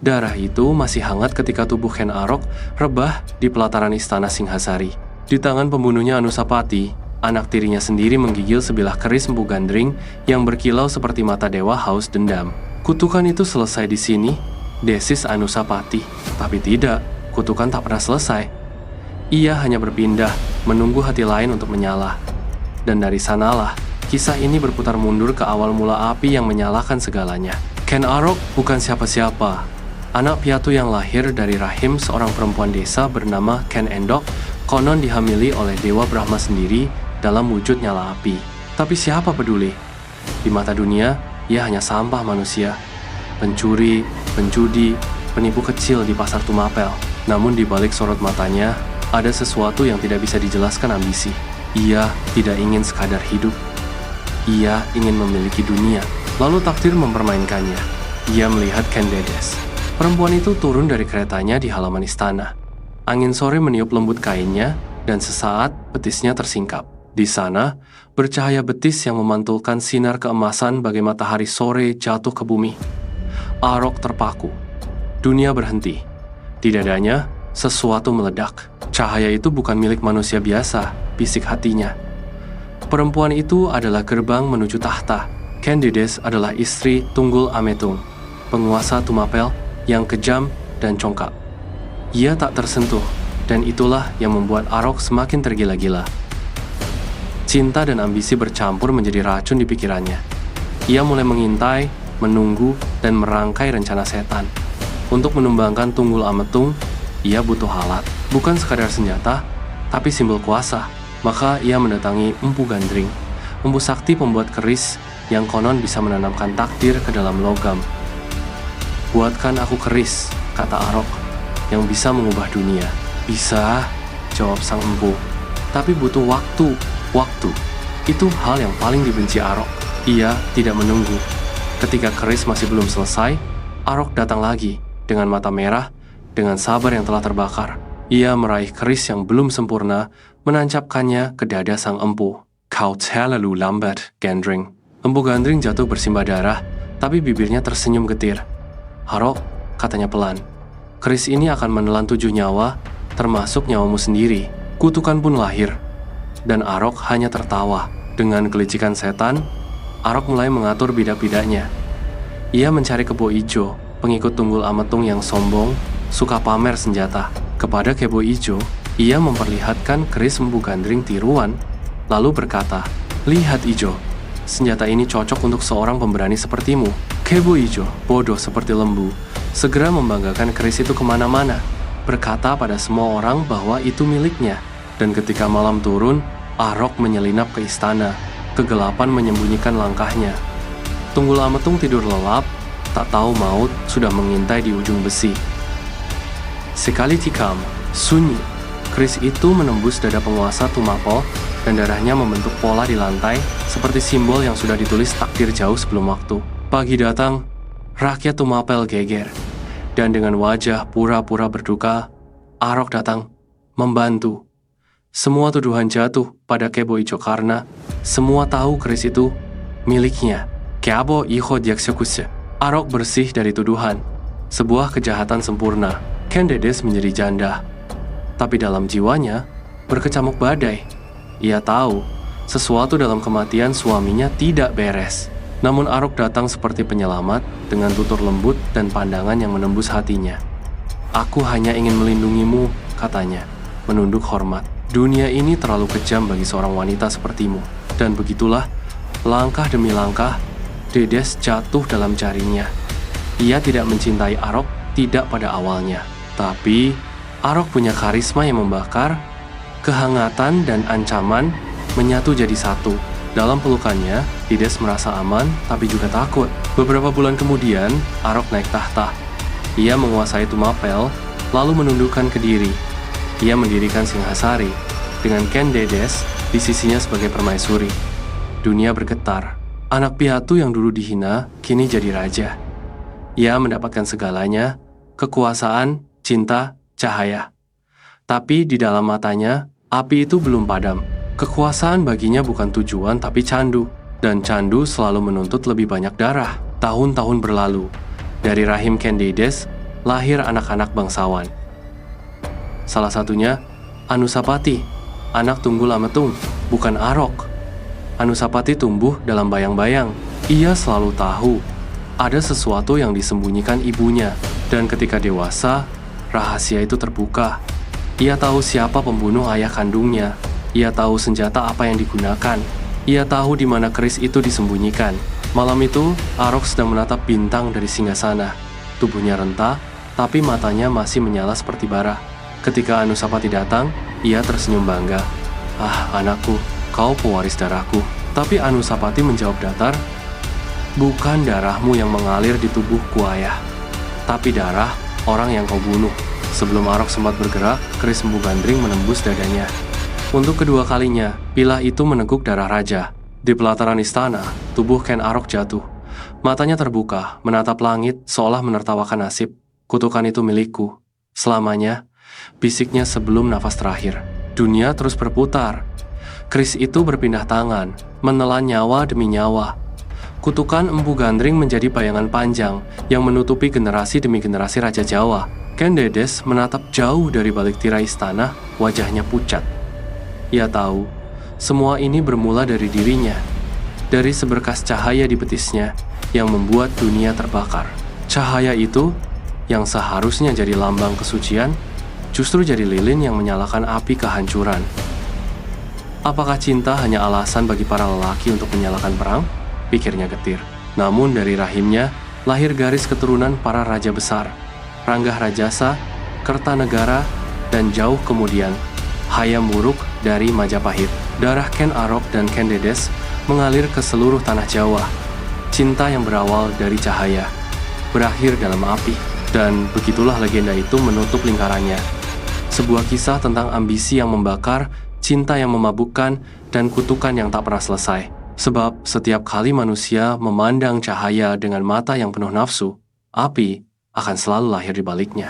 Darah itu masih hangat ketika tubuh Ken Arok rebah di pelataran istana Singhasari. Di tangan pembunuhnya Anusapati, anak tirinya sendiri menggigil sebilah keris Empu Gandring yang berkilau seperti mata dewa haus dendam. Kutukan itu selesai di sini, desis Anusapati. Tapi tidak, kutukan tak pernah selesai. Ia hanya berpindah, menunggu hati lain untuk menyala. Dan dari sanalah, kisah ini berputar mundur ke awal mula api yang menyalakan segalanya. Ken Arok bukan siapa-siapa. Anak piatu yang lahir dari rahim seorang perempuan desa bernama Ken Endok konon dihamili oleh Dewa Brahma sendiri dalam wujud nyala api. Tapi siapa peduli? Di mata dunia, ia hanya sampah manusia. Pencuri, penjudi, penipu kecil di pasar Tumapel. Namun di balik sorot matanya, ada sesuatu yang tidak bisa dijelaskan ambisi. Ia tidak ingin sekadar hidup. Ia ingin memiliki dunia. Lalu takdir mempermainkannya. Ia melihat Ken Dedes. Perempuan itu turun dari keretanya di halaman istana. Angin sore meniup lembut kainnya, dan sesaat betisnya tersingkap. Di sana, bercahaya betis yang memantulkan sinar keemasan bagai matahari sore jatuh ke bumi. Arok terpaku. Dunia berhenti. Di dadanya, sesuatu meledak. Cahaya itu bukan milik manusia biasa, bisik hatinya. Perempuan itu adalah gerbang menuju tahta. Ken Dedes adalah istri Tunggul Ametung, penguasa Tumapel yang kejam dan congkak. Ia tak tersentuh, dan itulah yang membuat Arok semakin tergila-gila. Cinta dan ambisi bercampur menjadi racun di pikirannya. Ia mulai mengintai, menunggu, dan merangkai rencana setan. Untuk menumbangkan Tunggul Ametung, ia butuh alat, bukan sekadar senjata, tapi simbol kuasa. Maka ia mendatangi Empu Gandring, empu sakti pembuat keris yang konon bisa menanamkan takdir ke dalam logam. "Buatkan aku keris," kata Arok, "yang bisa mengubah dunia." "Bisa," jawab sang empu. "Tapi butuh waktu. Waktu. Itu hal yang paling dibenci Arok." Ia tidak menunggu. Ketika keris masih belum selesai, Arok datang lagi, dengan mata merah, dengan sabar yang telah terbakar. Ia meraih keris yang belum sempurna, menancapkannya ke dada sang empu. "Kau terlalu lambat, Gandring." Empu Gandring jatuh bersimbah darah, tapi bibirnya tersenyum getir. "Arok," katanya pelan, "keris ini akan menelan 7 nyawa, termasuk nyawamu sendiri." Kutukan pun lahir. Dan Arok hanya tertawa. Dengan kelicikan setan, Arok mulai mengatur bidak-bidaknya. Ia mencari Kebo Ijo, pengikut Tunggul Ametung yang sombong, suka pamer senjata. Kepada Kebo Ijo, ia memperlihatkan keris Empu Gandring tiruan, lalu berkata, "Lihat Ijo, senjata ini cocok untuk seorang pemberani sepertimu." Kebo Ijo, bodoh seperti lembu, segera membanggakan keris itu kemana-mana, berkata pada semua orang bahwa itu miliknya. Dan ketika malam turun, Arok menyelinap ke istana. Kegelapan menyembunyikan langkahnya. Tunggul Ametung tidur lelap, tak tahu maut sudah mengintai di ujung besi. Sekali tikam, sunyi. Keris itu menembus dada penguasa Tumapel, dan darahnya membentuk pola di lantai, seperti simbol yang sudah ditulis takdir jauh sebelum waktu. Pagi datang, rakyat Tumapel geger, dan dengan wajah pura-pura berduka, Arok datang, membantu. Semua tuduhan jatuh pada Kebo Ijo karena semua tahu keris itu miliknya. Kebo Ijo Diaksekusi. Arok bersih dari tuduhan. Sebuah kejahatan sempurna. Ken Dedes menjadi janda. Tapi dalam jiwanya, berkecamuk badai. Ia tahu, sesuatu dalam kematian suaminya tidak beres. Namun Arok datang seperti penyelamat dengan tutur lembut dan pandangan yang menembus hatinya. "Aku hanya ingin melindungimu," katanya, menunduk hormat. "Dunia ini terlalu kejam bagi seorang wanita sepertimu." Dan begitulah, langkah demi langkah, Dedes jatuh dalam jaringnya. Ia tidak mencintai Arok, tidak pada awalnya. Tapi, Arok punya karisma yang membakar, kehangatan dan ancaman menyatu jadi satu. Dalam pelukannya, Dedes merasa aman, tapi juga takut. Beberapa bulan kemudian, Arok naik tahta. Ia menguasai Tumapel, lalu menundukkan Kediri. Ia mendirikan Singhasari, dengan Ken Dedes di sisinya sebagai permaisuri. Dunia bergetar. Anak piatu yang dulu dihina, kini jadi raja. Ia mendapatkan segalanya, kekuasaan, cinta, cahaya. Tapi di dalam matanya, api itu belum padam. Kekuasaan baginya bukan tujuan tapi candu. Dan candu selalu menuntut lebih banyak darah. Tahun-tahun berlalu. Dari rahim Ken Dedes, lahir anak-anak bangsawan. Salah satunya Anusapati, anak Tunggul Ametung, bukan Arok. Anusapati tumbuh dalam bayang-bayang. Ia selalu tahu ada sesuatu yang disembunyikan ibunya, dan ketika dewasa, rahasia itu terbuka. Ia tahu siapa pembunuh ayah kandungnya. Ia tahu senjata apa yang digunakan. Ia tahu di mana keris itu disembunyikan. Malam itu, Arok sedang menatap bintang dari singgasana. Tubuhnya renta, tapi matanya masih menyala seperti bara. Ketika Anusapati datang, ia tersenyum bangga. "Ah, anakku, kau pewaris darahku." Tapi Anusapati menjawab datar, "Bukan darahmu yang mengalir di tubuhku, ayah, tapi darah orang yang kau bunuh." Sebelum Arok sempat bergerak, keris Empu Gandring menembus dadanya. Untuk kedua kalinya, pilah itu meneguk darah raja. Di pelataran istana, tubuh Ken Arok jatuh. Matanya terbuka, menatap langit seolah menertawakan nasib. "Kutukan itu milikku selamanya," bisiknya sebelum nafas terakhir. Dunia terus berputar. Keris itu berpindah tangan, menelan nyawa demi nyawa. Kutukan Empu Gandring menjadi bayangan panjang yang menutupi generasi demi generasi Raja Jawa. Ken Dedes menatap jauh dari balik tirai istana, wajahnya pucat. Ia tahu, semua ini bermula dari dirinya, dari seberkas cahaya di betisnya yang membuat dunia terbakar. Cahaya itu, yang seharusnya jadi lambang kesucian, justru jadi lilin yang menyalakan api kehancuran. Apakah cinta hanya alasan bagi para lelaki untuk menyalakan perang? Pikirnya getir. Namun dari rahimnya, lahir garis keturunan para raja besar. Ranggah Rajasa, Kertanegara, dan jauh kemudian, Hayam Wuruk dari Majapahit. Darah Ken Arok dan Ken Dedes mengalir ke seluruh tanah Jawa. Cinta yang berawal dari cahaya, berakhir dalam api. Dan begitulah legenda itu menutup lingkarannya. Sebuah kisah tentang ambisi yang membakar, cinta yang memabukkan, dan kutukan yang tak pernah selesai. Sebab setiap kali manusia memandang cahaya dengan mata yang penuh nafsu, api akan selalu lahir di baliknya.